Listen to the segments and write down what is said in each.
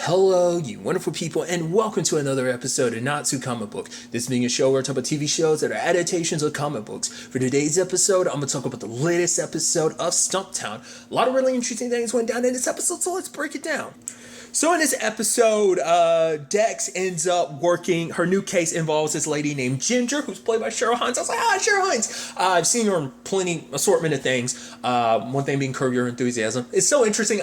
Hello, you wonderful people, and welcome to another episode of Not Too Comic Book. This being a show where I talk about TV shows that are adaptations of comic books. For today's episode, I'm going to talk about the latest episode of Stumptown. A lot of really interesting things went down in this episode, so let's break it down. So in this episode, Dex ends up working, her new case involves this lady named Ginger, who's played by Cheryl Hines. I was like, Cheryl Hines. I've seen her in assortment of things. One thing being Curb Your Enthusiasm. It's so interesting.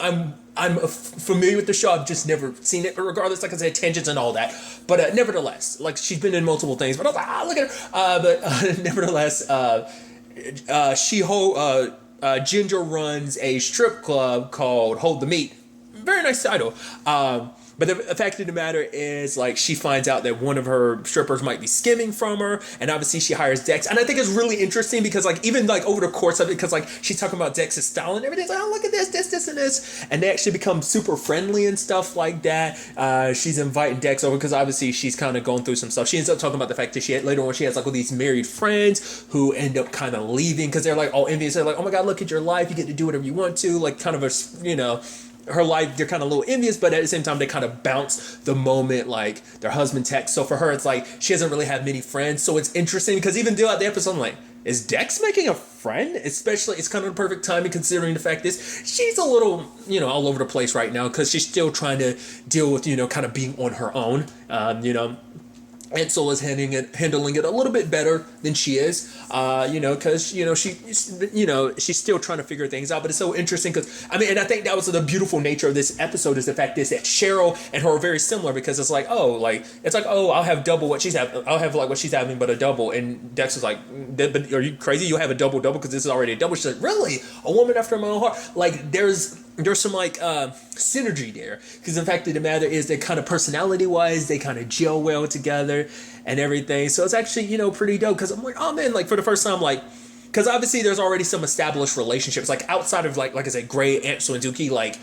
I'm familiar with the show. I've just never seen it, but regardless, like I said, tangents and all that. But nevertheless, like she's been in multiple things, but I was like, look at her. Neverthelheless, Ginger runs a strip club called Hold the Meat. Very nice title. But the fact of the matter is, like, she finds out that one of her strippers might be skimming from her, and obviously she hires Dex. And I think it's really interesting because, like, even, like, over the course of it, because, like, she's talking about Dex's style and everything. It's like, oh, look at this, and this. And they actually become super friendly and stuff like that. She's inviting Dex over because, obviously, she's kind of going through some stuff. She ends up talking about the fact that later on, she has, like, all these married friends who end up kind of leaving because they're, like, all envious. They're like, oh, my God, look at your life. You get to do whatever you want to. Like, kind of a, you know... her life, they're kind of a little envious, but at the same time, they kind of bounce the moment, like, their husband texts. So for her, it's like, she doesn't really have many friends. So it's interesting, because even throughout the episode, I'm like, is Dex making a friend? Especially, it's kind of the perfect timing, considering the fact is, she's a little, all over the place right now, because she's still trying to deal with, kind of being on her own, Ansel is handling it a little bit better than she is, because, she's still trying to figure things out. But it's so interesting because, and I think that was the beautiful nature of this episode is the fact is that Cheryl and her are very similar because it's like, I'll have double what she's having. I'll have like what she's having, but a double. And Dex is like, but are you crazy? You'll have a double because this is already a double. She's like, really? A woman after my own heart? Like, there's some like synergy there because the fact of the matter is that kind of personality wise they kind of gel well together and everything, so it's actually pretty dope because I'm like, oh man, like for the first time, like, because obviously there's already some established relationships like outside of like I said, Gray, Ansel, and Dookie. Like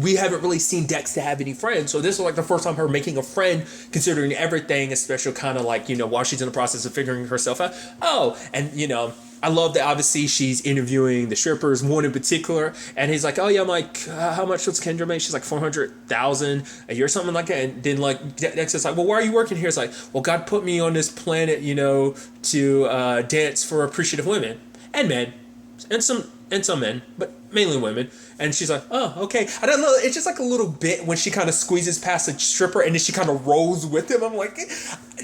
we haven't really seen Dex to have any friends, so this is like the first time her making a friend considering everything, especially kind of like while she's in the process of figuring herself out. I love that obviously she's interviewing the strippers, one in particular, and he's like, oh yeah, I'm like, how much does Kendra make? She's like $400,000 a year, something like that. And then like Dex is like, well, why are you working here? It's like, well, God put me on this planet, to dance for appreciative women and men, and some men, but mainly women. And she's like, oh, okay. I don't know. It's just like a little bit when she kind of squeezes past a stripper and then she kind of rolls with him. I'm like,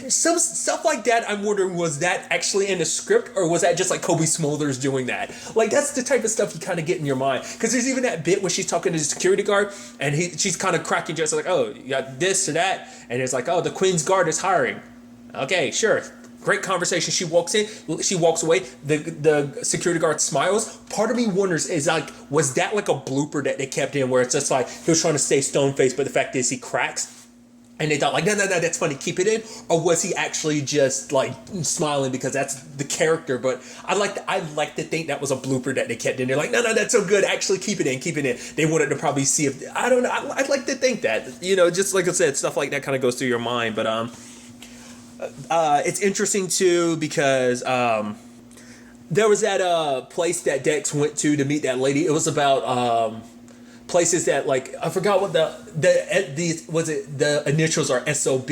some stuff like that. I'm wondering, was that actually in the script or was that just like Kobe Smulders doing that? Like, that's the type of stuff you kind of get in your mind. Because there's even that bit where she's talking to the security guard and she's kind of cracking jokes like, oh, you got this or that. And it's like, oh, the Queen's Guard is hiring. Okay, sure. Great conversation. She walks away. The security guard smiles. Part of me wonders is like, was that like a blooper that they kept in where it's just like he was trying to stay stone faced, but the fact is he cracks, and they thought like, no, that's funny, keep it in, or was he actually just like smiling because that's the character? But I like to think that was a blooper that they kept in. They're like, no, that's so good. Actually, keep it in. They wanted to probably see if I don't know. I'd like to think that just like I said, stuff like that kind of goes through your mind, but it's interesting too because there was that place that Dex went to meet that lady. It was about places that like I forgot what the initials are SOB.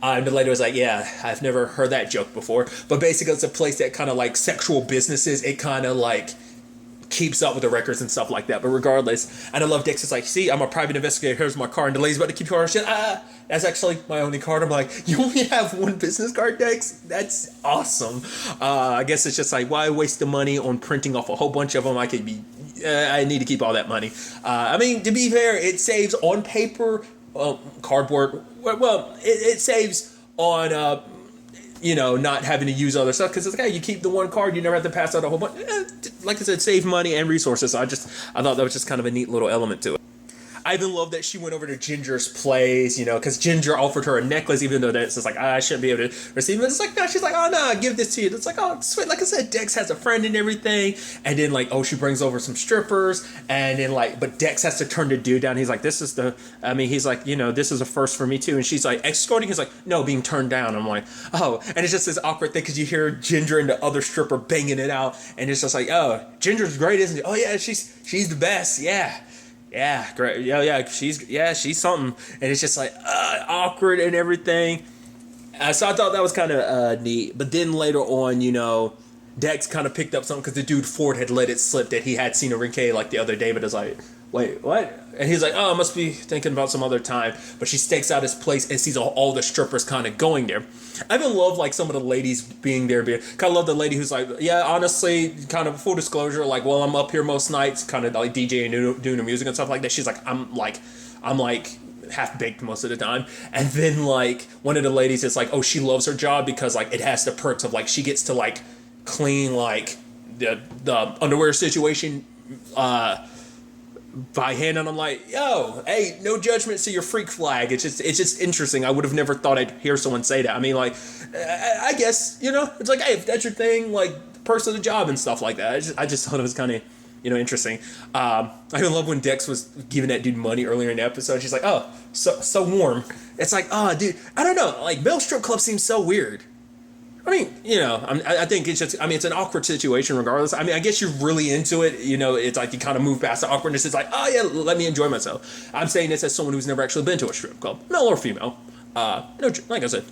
And the lady was like, yeah, I've never heard that joke before. But basically it's a place that kind of like sexual businesses. It kind of like keeps up with the records and stuff like that. But regardless, and I love Dex. It's like, see, I'm a private investigator. Here's my car. And the lady's about to keep your shit. That's actually my only card. I'm like, you only have one business card, Dex? That's awesome. I guess it's just like, why waste the money on printing off a whole bunch of them? I need to keep all that money. To be fair, it saves on paper, cardboard. Well, it saves on, not having to use other stuff because it's like, hey, you keep the one card, you never have to pass out a whole bunch. Like I said, save money and resources. So I thought that was just kind of a neat little element to it. I even love that she went over to Ginger's place, because Ginger offered her a necklace, even though that's just like, I shouldn't be able to receive it. It's like, no, she's like, oh, no, give this to you. It's like, oh, sweet. Like I said, Dex has a friend and everything. And then, like, she brings over some strippers. And then, like, but Dex has to turn the dude down. He's like, this is this is a first for me, too. And she's like, escorting. He's like, no, being turned down. I'm like, oh. And it's just this awkward thing because you hear Ginger and the other stripper banging it out. And it's just like, oh, Ginger's great, isn't she? Oh, yeah, she's the best. Yeah. Yeah, great. Yeah, she's something, and it's just like awkward and everything. So I thought that was kind of neat. But then later on, Dex kind of picked up something because the dude Ford had let it slip that he had seen Enrique like the other day, but it's like, wait, what? And he's like, oh, I must be thinking about some other time. But she stakes out his place and sees all the strippers kind of going there. I even love like some of the ladies being there. Kind of love the lady who's like, yeah, honestly, kind of full disclosure, like, well, I'm up here most nights, kind of like DJing and doing the music and stuff like that. She's like, I'm like half baked most of the time. And then like one of the ladies is like, oh, she loves her job because like it has the perks of like she gets to like clean like the underwear situation by hand. And I'm like, yo, hey, no judgment to your freak flag. It's just interesting. I would have never thought I'd hear someone say that. I mean, like, I guess, it's like, hey, if that's your thing, like, perks of the job and stuff like that. I just thought it was kind of, interesting. I even love when Dex was giving that dude money earlier in the episode. She's like, oh, so warm. It's like, oh, dude, I don't know. Like, Bell Strip Club seems so weird. I mean, I think it's just, it's an awkward situation regardless. I mean, I guess you're really into it. It's like you kind of move past the awkwardness. It's like, oh, yeah, let me enjoy myself. I'm saying this as someone who's never actually been to a strip club, male or female. No, like I said,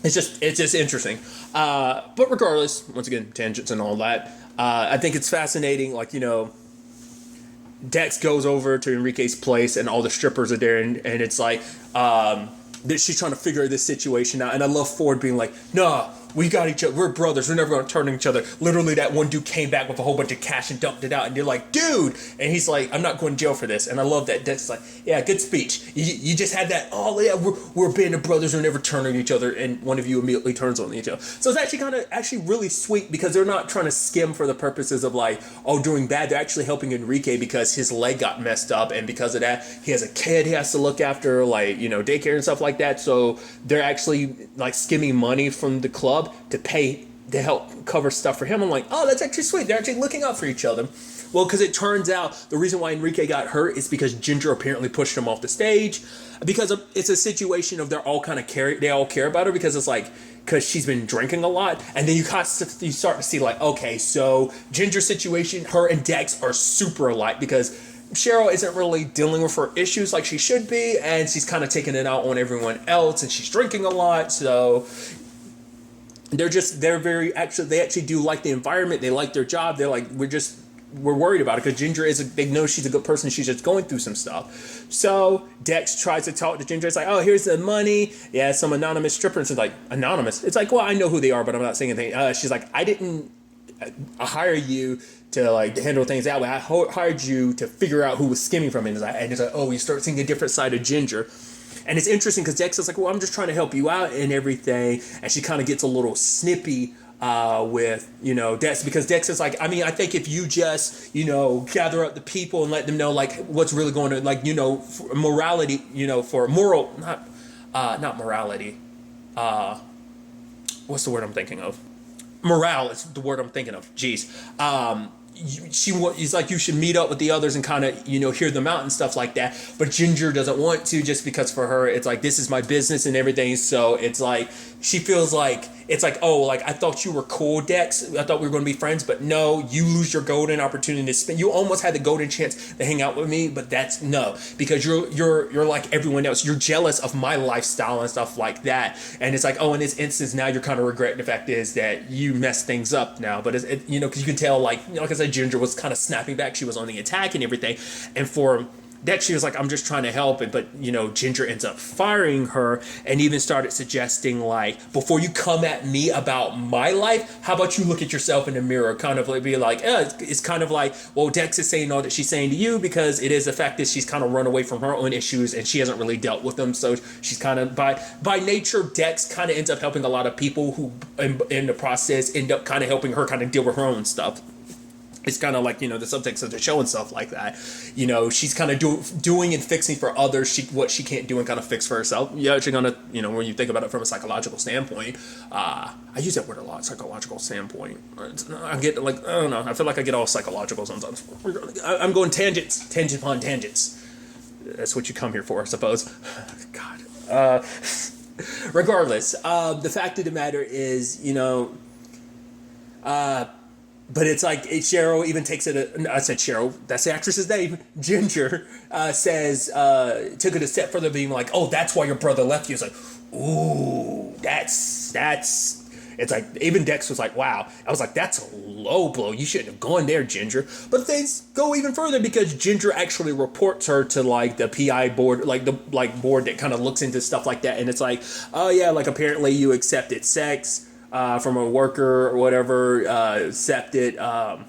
it's just interesting. But regardless, once again, tangents and all that. I think it's fascinating. Like, Dex goes over to Enrique's place and all the strippers are there. And it's like, she's trying to figure this situation out. And I love Ford being like, nah, we got each other. We're brothers. We're never going to turn on each other. Literally, that one dude came back with a whole bunch of cash and dumped it out. And they're like, dude. And he's like, I'm not going to jail for this. And I love that. Dex is like, yeah, good speech. You just had that, oh, yeah, we're a band of brothers who never turn on each other. And one of you immediately turns on each other. So it's actually really sweet because they're not trying to skim for the purposes of like, oh, doing bad. They're actually helping Enrique because his leg got messed up. And because of that, he has a kid he has to look after, like, daycare and stuff like that. So they're actually like skimming money from the club to help cover stuff for him. I'm like, oh, that's actually sweet. They're actually looking out for each other. Well, because it turns out the reason why Enrique got hurt is because Ginger apparently pushed him off the stage. Because it's a situation of they all care about her because it's like, because she's been drinking a lot. And then you start to see like, okay, so Ginger's situation, her and Dex are super alike because Cheryl isn't really dealing with her issues like she should be. And she's kind of taking it out on everyone else. And she's drinking a lot. So they actually do like the environment. They like their job. They're like, we're worried about it because Ginger they know she's a good person. She's just going through some stuff. So Dex tries to talk to Ginger. It's like, oh, here's the money. Yeah, some anonymous stripper. And it's like, anonymous? It's like, well, I know who they are, but I'm not saying anything. She's like, I didn't hire you to like handle things that way. I hired you to figure out who was skimming from it. And it's like, oh, you start seeing a different side of Ginger. And it's interesting because Dex is like, well, I'm just trying to help you out and everything. And she kind of gets a little snippy with, Dex, because Dex is like, I mean, I think if you just, gather up the people and let them know like what's really going on, like, for morality, for moral, not morality. What's the word I'm thinking of? Morale is the word I'm thinking of. Jeez. He's like, you should meet up with the others and kind of, hear them out and stuff like that. But Ginger doesn't want to just because for her, it's like, this is my business and everything. So it's like, she feels like, it's like, oh, like, I thought you were cool, Dex. I thought we were going to be friends. But no, you lose your golden opportunity to spend. You almost had the golden chance to hang out with me. But that's no, because you're like everyone else. You're jealous of my lifestyle and stuff like that. And it's like, oh, in this instance, now you're kind of regretting the fact is that you messed things up now. But, because you can tell, like I said, Ginger was kind of snapping back. She was on the attack and everything. And for Dex, she was like, I'm just trying to help it. But, Ginger ends up firing her and even started suggesting, like, before you come at me about my life, how about you look at yourself in the mirror? Kind of like be like, it's kind of like, well, Dex is saying all that she's saying to you because it is the fact that she's kind of run away from her own issues and she hasn't really dealt with them. So she's kind of, by nature, Dex kind of ends up helping a lot of people who, in the process, end up kind of helping her kind of deal with her own stuff. It's kind of like, the subtext of the show and stuff like that. She's kind of doing and fixing for others what she can't do and kind of fix for herself. Yeah, she's going to, when you think about it from a psychological standpoint, I use that word a lot, psychological standpoint. I get like, I don't know, I feel like I get all psychological sometimes. I'm going tangent upon tangents. That's what you come here for, I suppose. God. Regardless, the fact of the matter is, But it's like Cheryl even takes it. I said Cheryl. That's the actress's name. Ginger says took it a step further, being like, "Oh, that's why your brother left you." It's like, ooh, that's. It's like even Dex was like, "Wow." I was like, "That's a low blow. You shouldn't have gone there, Ginger." But things go even further because Ginger actually reports her to like the PI board, like the board that kind of looks into stuff like that, and it's like, "Oh yeah, like apparently you accepted sex." From a worker or whatever, accepted a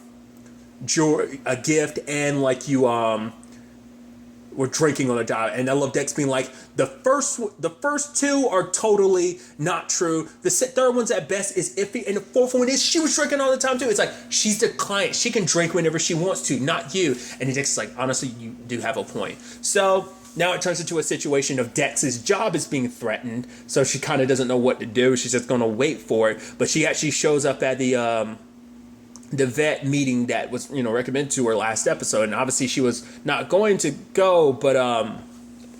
gift, and like you were drinking on the job. And I love Dex being like, the first two are totally not true. The third one's at best is iffy, and the fourth one is she was drinking all the time too. It's like she's the client; she can drink whenever she wants to, not you. And Dex is like, honestly, you do have a point. So. Now it turns into a situation of Dex's job is being threatened, so she kind of doesn't know what to do. She's just going to wait for it, but she actually shows up at the vet meeting that was recommended to her last episode, and obviously she was not going to go, but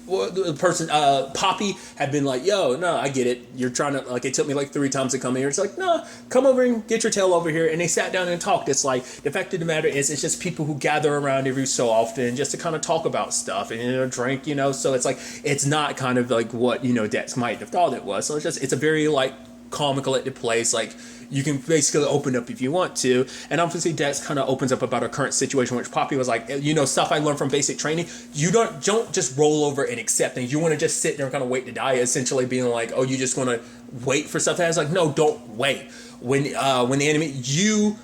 the person Poppy had been like, "Yo, no, I get it. You're trying to like. It took me like 3 times to come here." It's like, "No, come over and get your tail over here." And they sat down and talked. It's like the fact of the matter is, it's just people who gather around every so often just to kind of talk about stuff and drink. So it's like it's not kind of like what Dex might have thought it was. So it's a very like calm, collected place. Like you can basically open up if you want to. And obviously Dex kind of opens up about her current situation, which Poppy was like, stuff I learned from basic training. You don't just roll over and accept things. You want to just sit there and kind of wait to die, essentially being like, oh, you just want to wait for stuff to happen. It's like, no, don't wait. When the enemy, you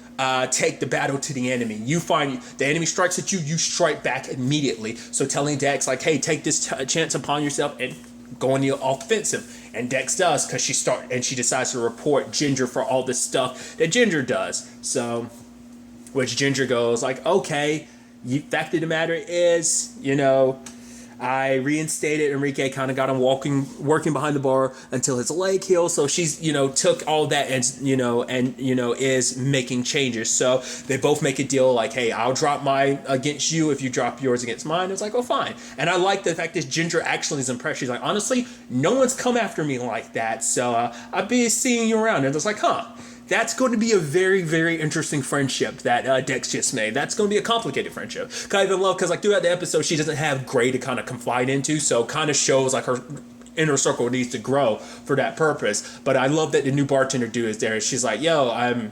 take the battle to the enemy. You find the enemy strikes at you, you strike back immediately. So telling Dex like, hey, take this chance upon yourself and go on the offensive. And Dex does, because she decides to report Ginger for all this stuff that Ginger does. So, which Ginger goes like, okay, fact of the matter is, I reinstated Enrique, kind of got him working behind the bar until his leg healed. So she's, took all that and is making changes. So they both make a deal like, hey, I'll drop mine against you if you drop yours against mine. It's like, oh, fine. And I like the fact that Ginger actually is impressed. She's like, honestly, no one's come after me like that. So I'll be seeing you around. And it's like, huh. That's going to be a very, very interesting friendship that Dex just made. That's going to be a complicated friendship. I even love, because like throughout the episode, she doesn't have Gray to kind of confide into, so kind of shows like her inner circle needs to grow for that purpose. But I love that the new bartender dude is there. She's like, yo, I'm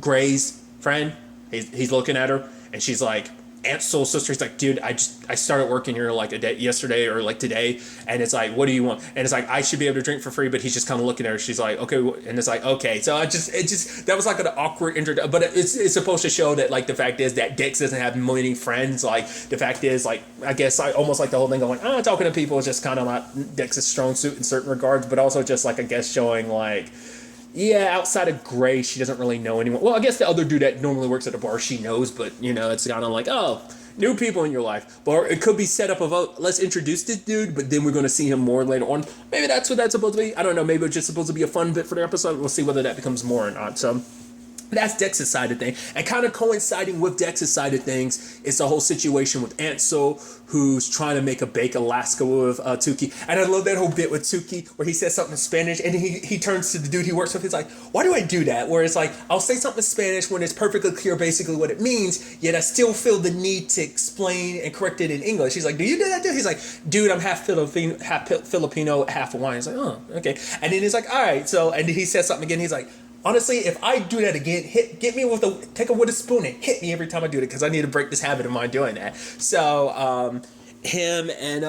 Gray's friend. He's looking at her, and she's like, Aunt Soul's sister. He's like, dude, I started working here like a day yesterday or like today, and it's like, what do you want? And it's like, I should be able to drink for free, but he's just kind of looking at her. She's like, okay, and it's like, okay. So it just that was like an awkward intro, but it's supposed to show that like the fact is that Dex doesn't have many friends. Like the fact is, like I guess I almost like the whole thing going, talking to people is just kind of like Dex's strong suit in certain regards, but also just like I guess showing like. Yeah, outside of Gray, she doesn't really know anyone. Well, I guess the other dude that normally works at the bar, she knows, but, it's kind of like, oh, new people in your life. Or it could be set up of, let's introduce this dude, but then we're going to see him more later on. Maybe that's what that's supposed to be. I don't know. Maybe it's just supposed to be a fun bit for the episode. We'll see whether that becomes more or not. So that's Dex's side of things. And kind of coinciding with Dex's side of things is the whole situation with Ansel, who's trying to make a bake Alaska with Tuki. And I love that whole bit with Tuki where he says something in Spanish and he turns to the dude he works with. He's like, why do I do that? Where it's like, I'll say something in Spanish when it's perfectly clear basically what it means, yet I still feel the need to explain and correct it in English. He's like, do you do that, dude? He's like, dude, I'm half Filipino, half Hawaiian. He's like, oh, okay. And then he's like, all right. So, and he says something again. He's like, honestly, if I do that again, take a wooden spoon and hit me every time I do it, because I need to break this habit of mine doing that. So, him and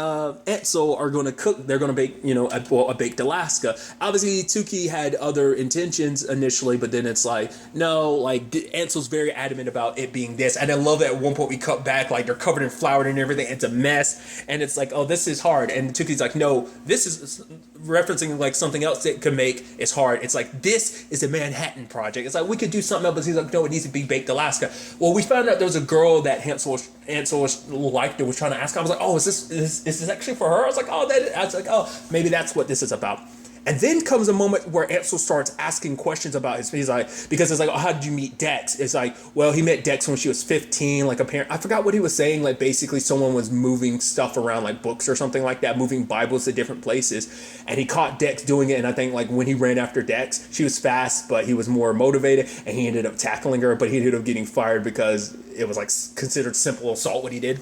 Ansel are going to cook. They're going to bake, a baked Alaska. Obviously, Tuki had other intentions initially, but then it's like, no, like Ansel's very adamant about it being this. And I love that at one point we cut back, like they're covered in flour and everything. It's a mess. And it's like, oh, this is hard. And Tuki's like, no, this is referencing like something else that could make is hard. It's like, this is a Manhattan Project. It's like, we could do something else, but he's like, no, it needs to be baked Alaska. Well, we found out there was a girl that Ansel was liked, that was trying to ask. I was like, oh, is this actually for her? I was like, oh, maybe that's what this is about. And then comes a moment where Ansel starts asking questions about he's like, because it's like, oh, how did you meet Dex? It's like, well, he met Dex when she was 15, like a parent. I forgot what he was saying. Like basically someone was moving stuff around, like books or something like that, moving Bibles to different places. And he caught Dex doing it. And I think like when he ran after Dex, she was fast, but he was more motivated and he ended up tackling her, but he ended up getting fired because it was like considered simple assault what he did.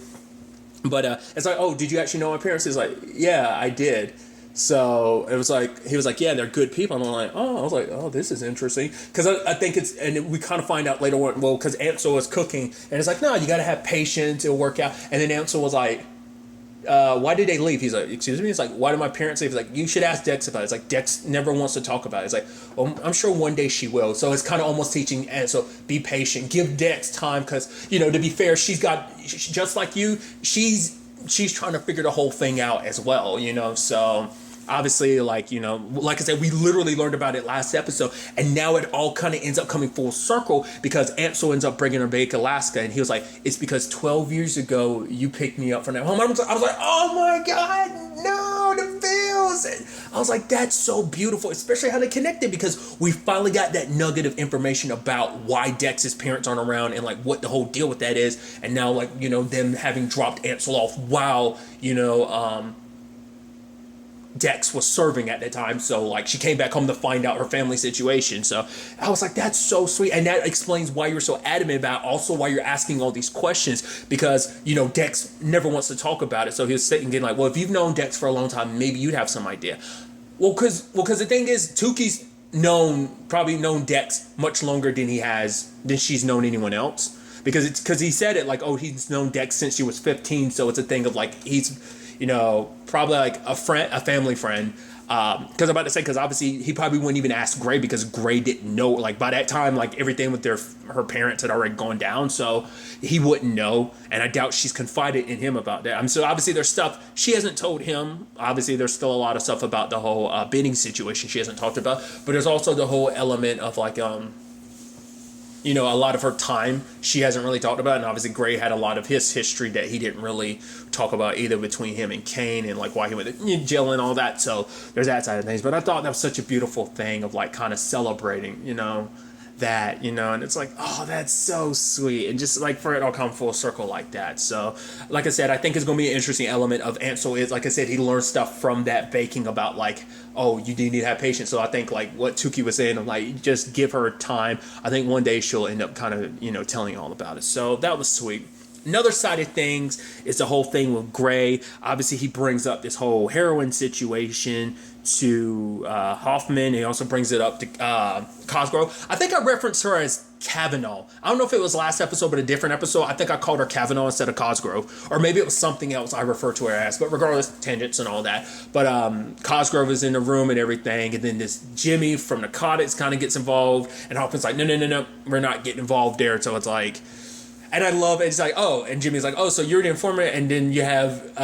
But it's like, oh, did you actually know my parents? He's like, yeah, I did. So it was like, he was like, yeah, they're good people. And I'm like, oh, I was like, oh, this is interesting. Because I think it's, and we kind of find out later on, well, because Ansel was cooking. And it's like, no, you got to have patience. It'll work out. And then Ansel was like, why did they leave? He's like, excuse me? He's like, why did my parents leave? He's like, you should ask Dex about it. It's like, Dex never wants to talk about it. It's like, well, I'm sure one day she will. So it's kind of almost teaching Ansel, be patient, give Dex time. Because, you know, to be fair, she's got, just like you, she's trying to figure the whole thing out as well, you know? So obviously, like, you know, like I said, we literally learned about it last episode, and now it all kind of ends up coming full circle because Ansel ends up bringing her back to Alaska, and he was like, it's because 12 years ago you picked me up from that home. I was like, oh my God, no, the feels. And I was like, that's so beautiful, especially how they connected, because we finally got that nugget of information about why Dex's parents aren't around and like what the whole deal with that is. And now, like, you know, them having dropped Ansel off while, you know, Dex was serving at that time, so like she came back home to find out her family situation. So I was like, that's so sweet, and that explains why you're so adamant about it. Also why you're asking all these questions, because, you know, Dex never wants to talk about it. So he was getting like, well, if you've known Dex for a long time, maybe you'd have some idea. Well, because the thing is, Tuki's probably known Dex much longer than she's known anyone else, because he said it like, oh, he's known Dex since she was 15. So it's a thing of like, he's, you know, probably like a family friend. Because I'm about to say, because obviously he probably wouldn't even ask Gray, because Gray didn't know. Like by that time, like everything with her parents had already gone down, so he wouldn't know. And I doubt she's confided in him about that. So obviously there's stuff she hasn't told him. Obviously there's still a lot of stuff about the whole bidding situation she hasn't talked about. But there's also the whole element of like, you know, a lot of her time she hasn't really talked about, and obviously Gray had a lot of his history that he didn't really talk about either, between him and Kane, and like why he went to jail and all that. So there's that side of things. But I thought that was such a beautiful thing of like kind of celebrating, you know, that, you know, and it's like, oh, that's so sweet, and just like for it all come full circle like that. So like I said, I think it's going to be an interesting element of Ansel is, like I said, he learned stuff from that baking about like, oh, you do need to have patience. So I think like what Tuki was saying of like, just give her time. I think one day she'll end up kind of, you know, telling you all about it. So that was sweet. Another side of things is the whole thing with Gray. Obviously, he brings up this whole heroin situation to Hoffman. He also brings it up to Cosgrove. I think I referenced her as Kavanaugh. I don't know if it was last episode, but a different episode. I think I called her Kavanaugh instead of Cosgrove. Or maybe it was something else I referred to her as. But regardless, tangents and all that. But Cosgrove is in the room and everything. And then this Jimmy from Narcotics kind of gets involved. And Hoffman's like, no, we're not getting involved there. So it's like... And I love it. It's like, oh, and Jimmy's like, oh, so you're the informant, and then you have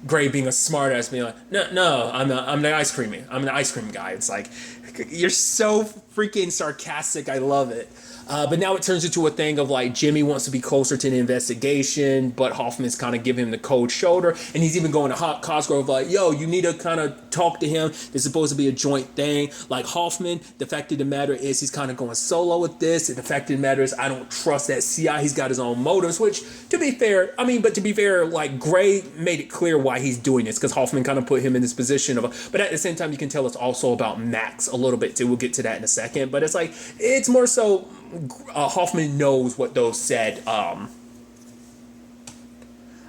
Gray being a smart ass, being like, no, I'm the ice cream guy. It's like, you're so freaking sarcastic. I love it. But now it turns into a thing of like Jimmy wants to be closer to the investigation, but Hoffman's kind of giving him the cold shoulder, and he's even going to Cosgrove like, yo, you need to kind of talk to him. It's supposed to be a joint thing. Like Hoffman, the fact of the matter is he's kind of going solo with this, and the fact of the matter is I don't trust that CI. He's got his own motives, which to be fair, like Gray made it clear why he's doing this, because Hoffman kind of put him in this position of but at the same time you can tell it's also about Max a little bit too. We'll get to that in a second, but it's like, it's more so Hoffman knows what those said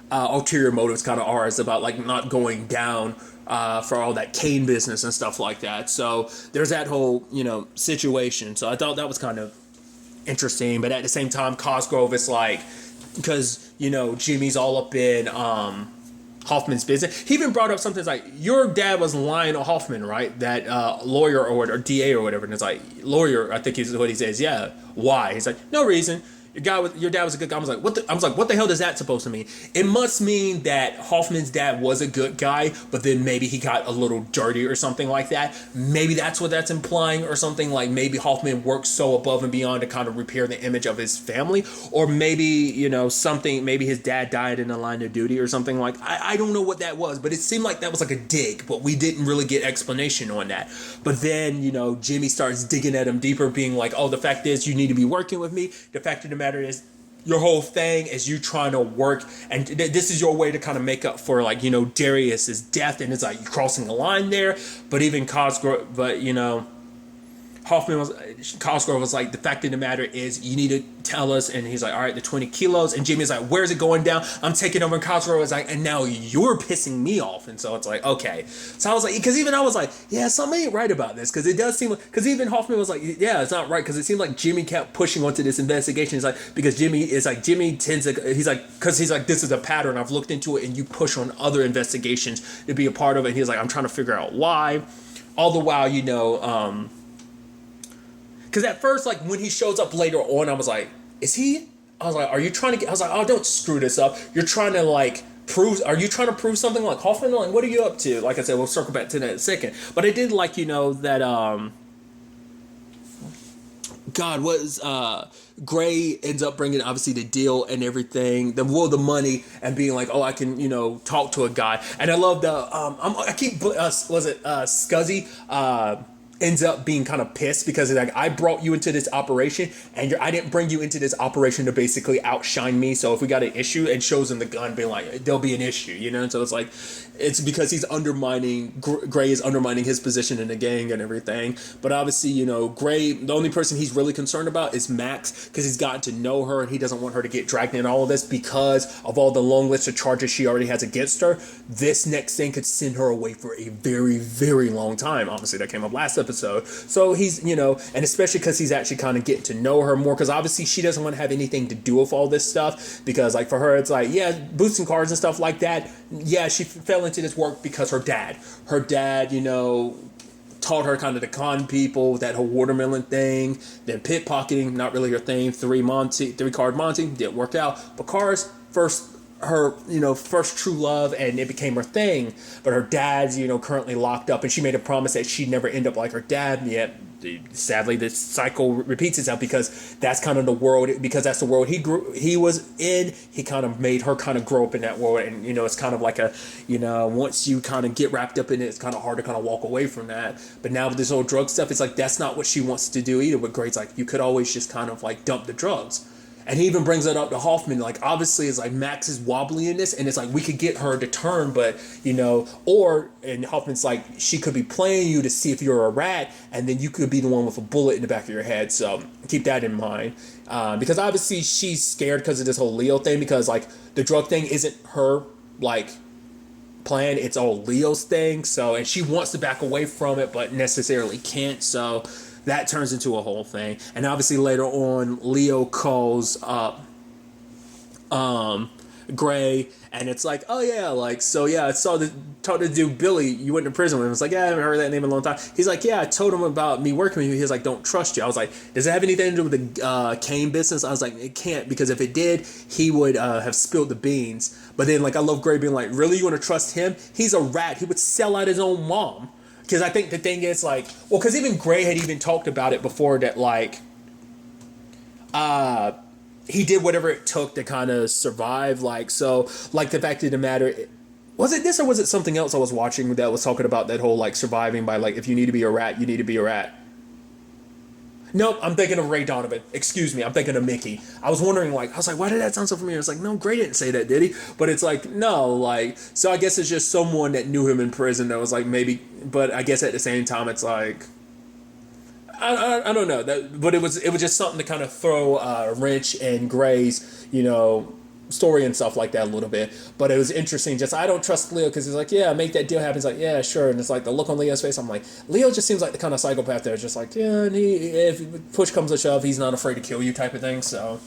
ulterior motives kind of are, is about like not going down for all that Kane business and stuff like that. So there's that whole, you know, situation. So I thought that was kind of interesting, but at the same time Cosgrove is like, because, you know, Jimmy's all up in Hoffman's business. He even brought up something like, your dad was lying on Hoffman, right? That lawyer or DA or whatever. And it's like, lawyer, I think is what he says. Yeah. Why? He's like, no reason. your dad was a good guy. I was like, what the hell does that supposed to mean? It must mean that Hoffman's dad was a good guy, but then maybe he got a little dirty or something like that. Maybe that's what that's implying, or something like maybe Hoffman worked so above and beyond to kind of repair the image of his family, or maybe maybe his dad died in the line of duty or something like. I don't know what that was, but it seemed like that was like a dig, but we didn't really get explanation on that. But then Jimmy starts digging at him deeper, being like, oh, the fact is you need to be working with me. The fact of the matter is your whole thing is you trying to work, and this is your way to kind of make up for Darius's death, and it's like you crossing the line there. But even Cosgrove, Cosgrove was like, the fact of the matter is you need to tell us. And he's like, all right, the 20 kilos. And Jimmy's like, where's it going down? I'm taking over. And Cosgrove was like, and now you're pissing me off. And so it's like, okay. So I was like, because even I was like, yeah, something ain't right about this, because it does seem like, because even Hoffman was like, yeah, it's not right, because it seemed like Jimmy kept pushing onto this investigation. He's like, because Jimmy tends to, he's like, this is a pattern, I've looked into it, and you push on other investigations to be a part of it. And he's like, I'm trying to figure out why. All the while, because at first, like, when he shows up later on, I was like, is he? I was like, are you trying to get... I was like, oh, don't screw this up. You're trying to, like, prove... Are you trying to prove something? Like, Hoffman, like, what are you up to? Like I said, we'll circle back to that in a second. But I did like, that, God, Gray ends up bringing, obviously, the deal and everything, the money, and being like, oh, I can, talk to a guy. And I love the... Scuzzy... ends up being kind of pissed, because it's like, I brought you into this operation, and I didn't bring you into this operation to basically outshine me. So if we got an issue, and shows him the gun, being like, there'll be an issue, And so it's like, it's because he's Gray is undermining his position in the gang and everything. But obviously, Gray, the only person he's really concerned about is Max, because he's gotten to know her, and he doesn't want her to get dragged in all of this because of all the long list of charges she already has against her. This next thing could send her away for a very, very long time. Obviously, that came up last episode. So he's, and especially because he's actually kind of getting to know her more, because obviously she doesn't want to have anything to do with all this stuff, because like for her, it's like, yeah, boosting cars and stuff like that. Yeah, she fell into this work because her dad, taught her kind of to con people, that whole watermelon thing, then pickpocketing, not really her thing, three-card Monty, didn't work out, but cars, her first true love, and it became her thing. But her dad's currently locked up, and she made a promise that she'd never end up like her dad. Yet sadly this cycle repeats itself, because that's kind of the world, because that's the world he was in. He kind of made her kind of grow up in that world, and it's kind of like a once you kind of get wrapped up in it, it's kind of hard to kind of walk away from that. But now with this whole drug stuff, it's like that's not what she wants to do either. But Gray's like, you could always just kind of like dump the drugs. And he even brings it up to Hoffman, like, obviously it's like Max is wobbly in this, and it's like we could get her to turn, but and Hoffman's like, she could be playing you to see if you're a rat, and then you could be the one with a bullet in the back of your head. So keep that in mind, because obviously she's scared because of this whole Leo thing, because like the drug thing isn't her like plan, it's all Leo's thing. So, and she wants to back away from it, but necessarily can't. So that turns into a whole thing. And obviously later on, Leo calls up Gray, and it's like, oh yeah, like, so yeah, I talked to dude Billy, you went to prison with him. It's like, yeah, I haven't heard that name in a long time. He's like, yeah, I told him about me working with you. He's like, don't trust you. I was like, does it have anything to do with the cane business? I was like, it can't, because if it did, he would have spilled the beans. But then, like, I love Gray being like, really, you want to trust him? He's a rat. He would sell out his own mom. Because I think the thing is, like, well, because even Gray had even talked about it before, that, like, he did whatever it took to kind of survive. Like, so, like, the fact of the matter, was it this or was it something else I was watching that was talking about that whole, like, surviving by, like, if you need to be a rat, you need to be a rat? Nope, I'm thinking of Ray Donovan. Excuse me, I'm thinking of Mickey. I was wondering, like, why did that sound so familiar? It's like, no, Gray didn't say that, did he? But it's like, no, like, so I guess it's just someone that knew him in prison that was like, maybe, but I guess at the same time, it's like, I don't know. But it was just something to kind of throw a wrench in Gray's, story and stuff like that a little bit. But it was interesting. Just, I don't trust Leo, because he's like, yeah, make that deal happen. He's like, yeah, sure. And it's like the look on Leo's face, I'm like, Leo just seems like the kind of psychopath that's just like, yeah, and if push comes to shove, he's not afraid to kill you type of thing. So,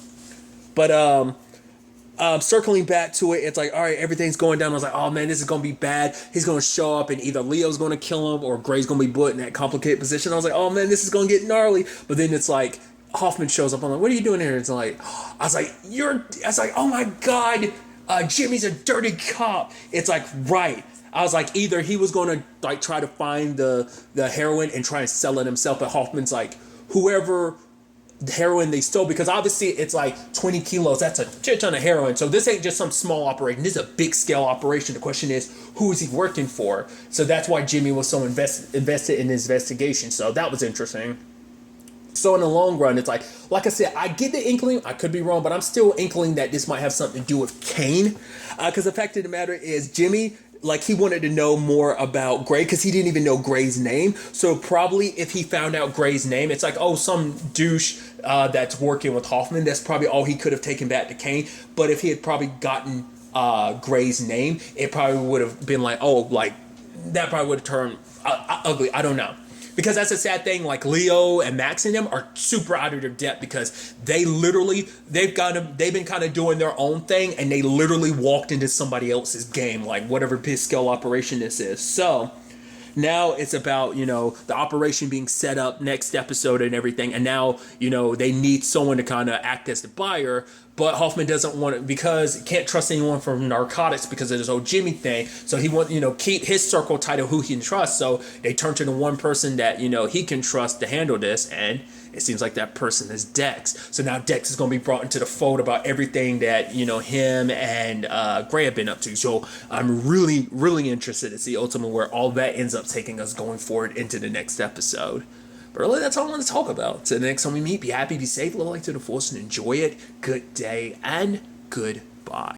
but circling back to it, it's like, all right, everything's going down. I was like, oh man, this is gonna be bad. He's gonna show up, and either Leo's gonna kill him or Gray's gonna be put in that complicated position. I was like, oh man, this is gonna get gnarly. But then it's like, Hoffman shows up. I'm like, what are you doing here? It's like, I was like, oh my God, Jimmy's a dirty cop. It's like, right. I was like, either he was going to like try to find the heroin and try and sell it himself, but Hoffman's like, whoever the heroin they stole, because obviously it's like 20 kilos, that's a shit ton of heroin. So this ain't just some small operation, this is a big scale operation. The question is, who is he working for? So that's why Jimmy was so invested in his investigation. So that was interesting. So in the long run, it's like I said, I get the inkling, I could be wrong, but I'm still inkling that this might have something to do with Kane. Because the fact of the matter is, Jimmy, like, he wanted to know more about Gray because he didn't even know Gray's name. So probably if he found out Gray's name, it's like, oh, some douche that's working with Hoffman. That's probably all he could have taken back to Kane. But if he had probably gotten Gray's name, it probably would have been like, oh, like, that probably would have turned ugly. I don't know. Because that's a sad thing, like Leo and Max and them are super out of their depth because they've been kind of doing their own thing and they literally walked into somebody else's game, like whatever big scale operation this is. So now it's about, the operation being set up next episode and everything. And now, they need someone to kind of act as the buyer. But Hoffman doesn't want it because he can't trust anyone from narcotics because of this whole Jimmy thing. So he wants, keep his circle tight of who he can trust. So they turn to the one person that, he can trust to handle this. And it seems like that person is Dex. So now Dex is going to be brought into the fold about everything that, him and Gray have been up to. So I'm really, really interested to see ultimately where all that ends up taking us going forward into the next episode. But really, that's all I want to talk about. Till the next time we meet, be happy, be safe, live life to the fullest, and enjoy it. Good day and goodbye.